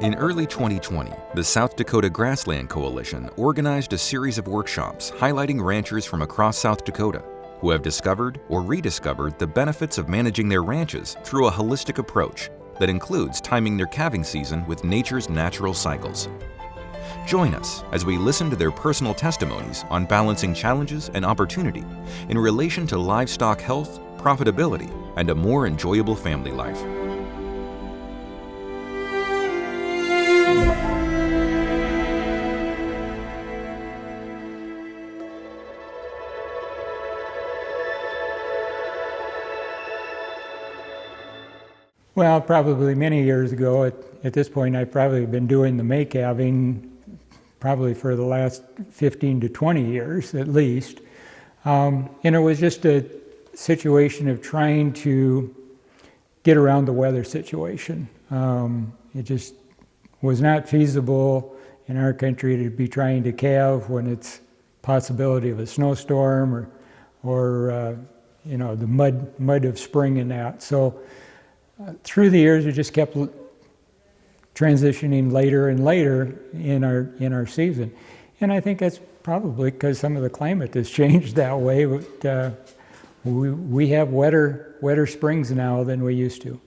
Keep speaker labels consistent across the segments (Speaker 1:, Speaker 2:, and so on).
Speaker 1: In early 2020, the South Dakota Grassland Coalition organized a series of workshops highlighting ranchers from across South Dakota who have discovered or rediscovered the benefits of managing their ranches through a holistic approach that includes timing their calving season with nature's natural cycles. Join us as we listen to their personal testimonies on balancing challenges and opportunity in relation to livestock health, profitability, and a more enjoyable family life.
Speaker 2: Well, probably many years ago, at this point, I've probably been doing the May calving probably for the last 15 to 20 years at least. And it was just a situation of trying to get around the weather situation. It just was not feasible in our country to be trying to calve when it's possibility of a snowstorm or the mud of spring and that. So through the years, we just kept transitioning later and later in our season, and I think that's probably because some of the climate has changed that way. But we have wetter springs now than we used to.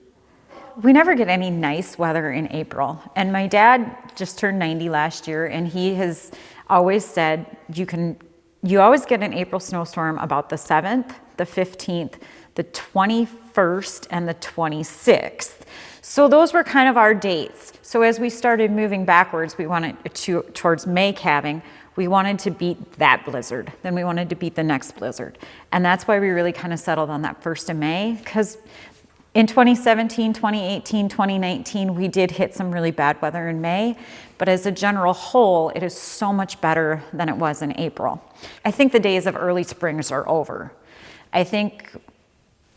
Speaker 3: We never get any nice weather in April, and my dad just turned 90 last year, and he has always said you always get an April snowstorm about the 7th, the 15th, the 21st, and the 26th. So those were kind of our dates. So as we started moving backwards, we wanted towards May calving, we wanted to beat that blizzard. Then we wanted to beat the next blizzard. And that's why we really kind of settled on that 1st of May, because in 2017, 2018, 2019, we did hit some really bad weather in May, but as a general whole, it is so much better than it was in April. I think the days of early springs are over. I think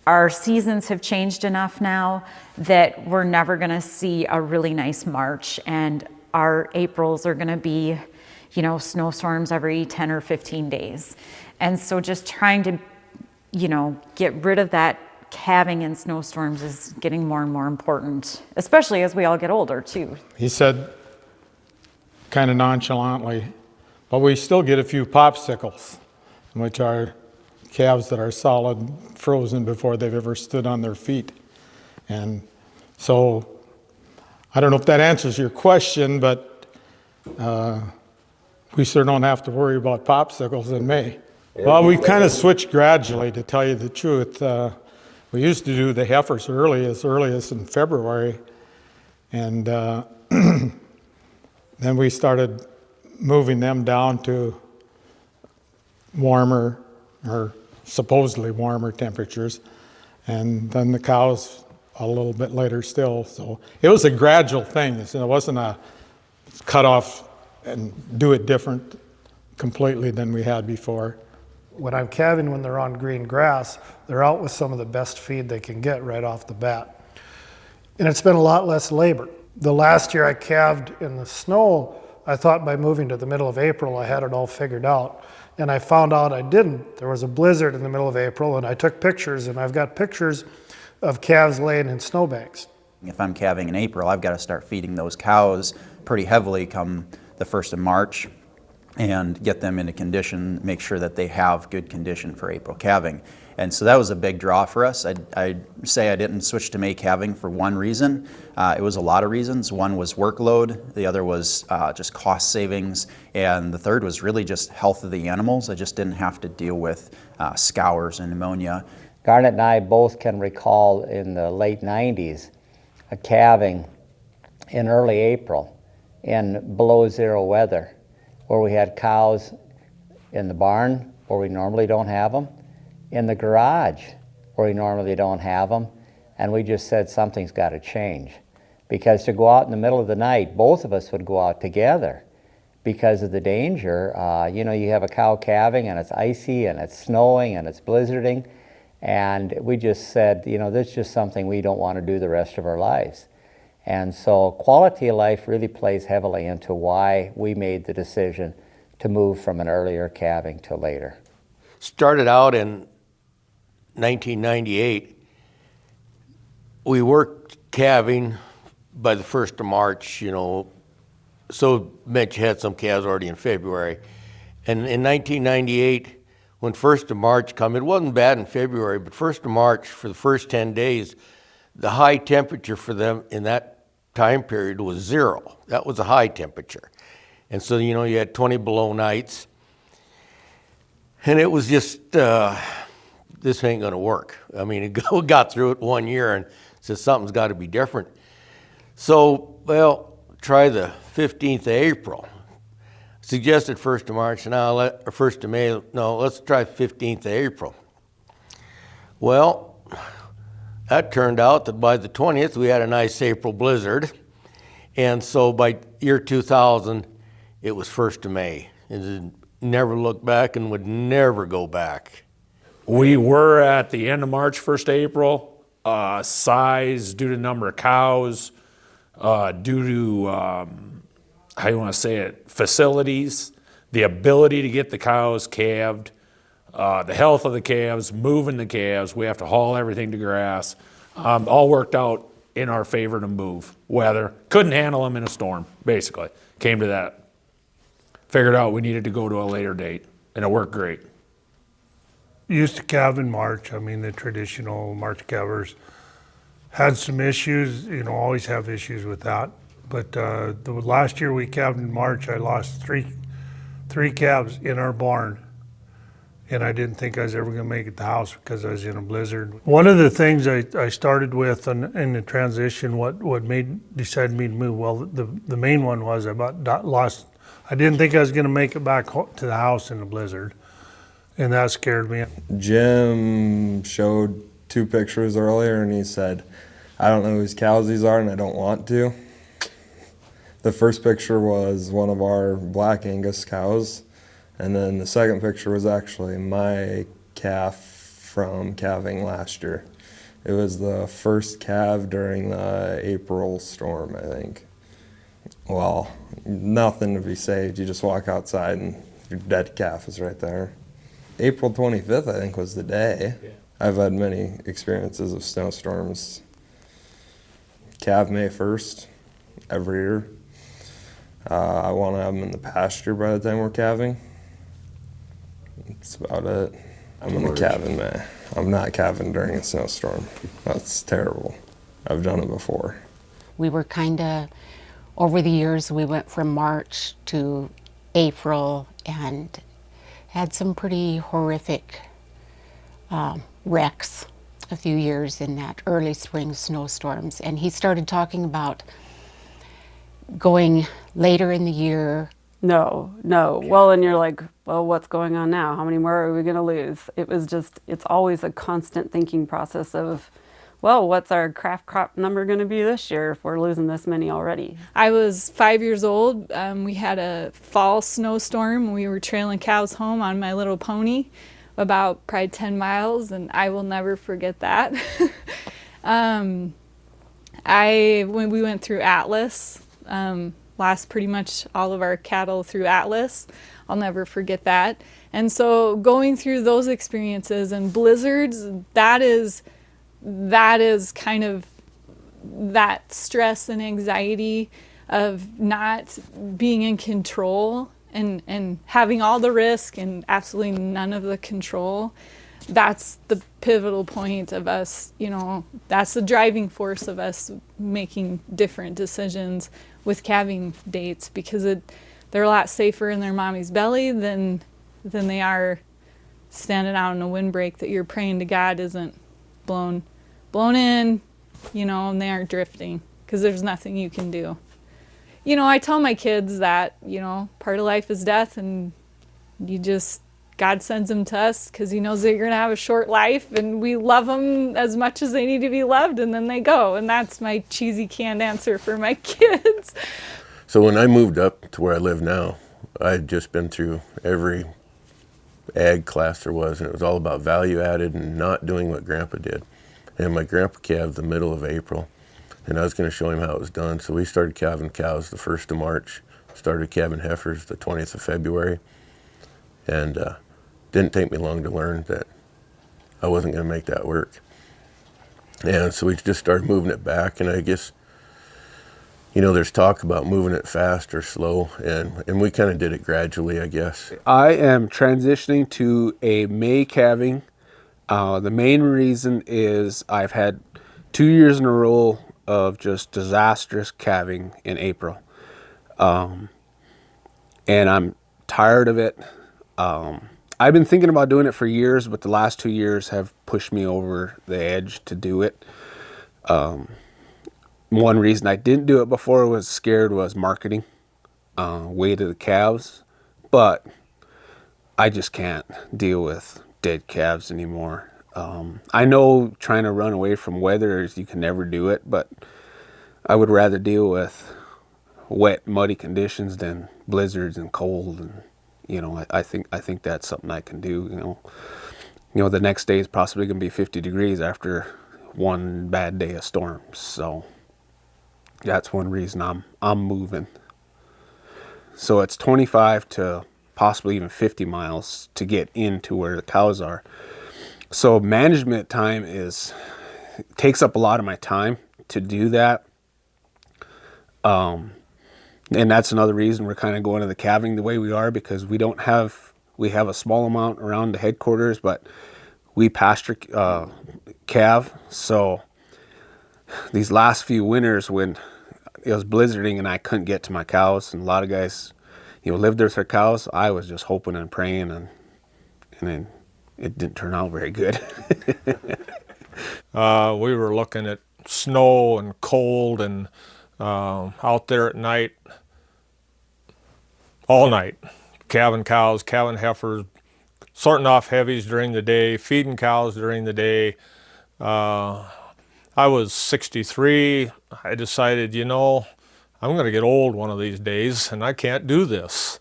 Speaker 3: our seasons have changed enough now that we're never gonna see a really nice March, and our Aprils are gonna be, snowstorms every 10 or 15 days. And so just trying to, get rid of that calving and snowstorms is getting more and more important, especially as we all get older too.
Speaker 4: He said, kind of nonchalantly, but we still get a few popsicles, which are calves that are solid frozen before they've ever stood on their feet. And so I don't know if that answers your question, but we sure don't have to worry about popsicles in May. Well, we've kind of switched gradually, to tell you the truth. We used to do the heifers early as in February, and then we started moving them down to warmer or supposedly warmer temperatures, and then the cows a little bit later still. So it was a gradual thing. It wasn't a cut off and do it different completely than we had before.
Speaker 5: When I'm calving, when they're on green grass, they're out with some of the best feed they can get right off the bat. And it's been a lot less labor. The last year I calved in the snow, I thought by moving to the middle of April I had it all figured out. And I found out I didn't. There was a blizzard in the middle of April, and I took pictures, and I've got pictures of calves laying in snowbanks.
Speaker 6: If I'm calving in April, I've got to start feeding those cows pretty heavily come the 1st of March and get them into condition, make sure that they have good condition for April calving. And so that was a big draw for us. I'd say I didn't switch to May calving for one reason. It was a lot of reasons. One was workload, the other was just cost savings, and the third was really just health of the animals. I just didn't have to deal with scours and pneumonia.
Speaker 7: Garnet and I both can recall in the late 90s a calving in early April in below zero weather, where we had cows in the barn where we normally don't have them, in the garage where we normally don't have them, and we just said something's got to change. Because to go out in the middle of the night, both of us would go out together because of the danger. You have a cow calving and it's icy and it's snowing and it's blizzarding, and we just said, this is just something we don't want to do the rest of our lives. And so quality of life really plays heavily into why we made the decision to move from an earlier calving to later.
Speaker 8: Started out in 1998. We worked calving by the 1st of March, you know, so Mitch had some calves already in February. And in 1998, when 1st of March come, it wasn't bad in February, but 1st of March, for the first 10 days, the high temperature for them in that time period was 0. That was a high temperature. And so, you know, you had 20 below nights. And it was just, this ain't gonna work. I mean, it got through it 1 year and said something's gotta be different. So, well, try the 15th of April. Suggested 1st of March, now or 1st of May, no, let's try 15th of April. Well, that turned out that by the 20th, we had a nice April blizzard. And so by year 2000, it was 1st of May. And never looked back and would never go back.
Speaker 9: We were at the end of March, 1st of April. Size, due to number of cows, due to, how you want to say it, facilities, the ability to get the cows calved, the health of the calves, moving the calves, we have to haul everything to grass. All worked out in our favor to move. Weather, couldn't handle them in a storm, basically. Came to that. Figured out we needed to go to a later date, and it worked great.
Speaker 5: Used to calve in March. I mean, the traditional March calvers had some issues, you know, always have issues with that. But the last year we calved in March, I lost three calves in our barn. And I didn't think I was ever gonna make it to the house because I was in a blizzard. One of the things I started with in the transition, what decided me to move, well, the main one was I didn't think I was gonna make it back to the house in the blizzard. And that scared me.
Speaker 10: Jim showed 2 pictures earlier and he said, I don't know whose cows these are and I don't want to. The first picture was one of our Black Angus cows. And then the second picture was actually my calf from calving last year. It was the first calve during the April storm, I think. Well, nothing to be saved. You just walk outside and your dead calf is right there. April 25th, I think, was the day. Yeah. I've had many experiences of snowstorms. Calve May 1st, every year. I want to have them in the pasture by the time we're calving. That's about it. I'm in the calve in May. I'm not calving during a snowstorm. That's terrible. I've done it before.
Speaker 11: We were kind of, over the years, we went from March to April and had some pretty horrific wrecks a few years in that early spring snowstorms. And he started talking about going later in the year.
Speaker 12: No. Well, and you're like, well, what's going on now? How many more are we going to lose? It was just, it's always a constant thinking process of, well, what's our calf crop number going to be this year if we're losing this many already?
Speaker 13: I was 5 years old. We had a fall snowstorm. We were trailing cows home on my little pony, about probably 10 miles, and I will never forget that. When we went through Atlas, lost pretty much all of our cattle through Atlas. I'll never forget that. And so going through those experiences and blizzards, that is kind of that stress and anxiety of not being in control and having all the risk and absolutely none of the control. That's the pivotal point of us, you know, that's the driving force of us making different decisions with calving dates, because they're a lot safer in their mommy's belly than they are standing out in a windbreak that you're praying to God isn't blown in, you know, and they aren't drifting, because there's nothing you can do. You know, I tell my kids that, you know, part of life is death, and God sends them to us because he knows that you're going to have a short life, and we love them as much as they need to be loved, and then they go. And that's my cheesy canned answer for my kids.
Speaker 14: So when I moved up to where I live now, I'd just been through every ag class there was, and it was all about value added and not doing what Grandpa did. And my grandpa calved the middle of April, and I was going to show him how it was done. So we started calving cows the 1st of March, started calving heifers the 20th of February, and didn't take me long to learn that I wasn't going to make that work. And so we just started moving it back, and I guess you know, there's talk about moving it fast or slow, and we kind of did it gradually, I guess.
Speaker 15: I am transitioning to a May calving. The main reason is I've had 2 years in a row of just disastrous calving in April. And I'm tired of it. I've been thinking about doing it for years, but the last 2 years have pushed me over the edge to do it. One reason I didn't do it before was marketing, weight of the calves, but I just can't deal with dead calves anymore. I know trying to run away from weather is you can never do it, but I would rather deal with wet, muddy conditions than blizzards and cold. And you know, I think that's something I can do. You know, the next day is possibly going to be 50 degrees after one bad day of storms. So that's one reason I'm moving. So it's 25 to possibly even 50 miles to get into where the cows are. So management time takes up a lot of my time to do that. And that's another reason we're kind of going to the calving the way we are, because we have a small amount around the headquarters, but we pasture calve. So these last few winters when it was blizzarding and I couldn't get to my cows, and a lot of guys, you know, lived with their cows, I was just hoping and praying, and then it didn't turn out very good.
Speaker 16: We were looking at snow and cold and out there at night, all night, calving cows, calving heifers, sorting off heavies during the day, feeding cows during the day. I was 63. I decided, you know, I'm going to get old one of these days and I can't do this.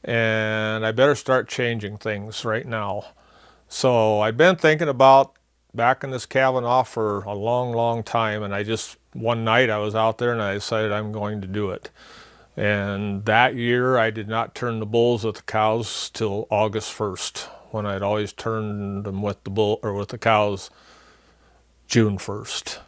Speaker 16: And I better start changing things right now. So I've been thinking about backing this calving off for a long, long time. And one night I was out there and I decided I'm going to do it. And that year I did not turn the bulls with the cows till August 1st, when I'd always turned them with the cows June 1st.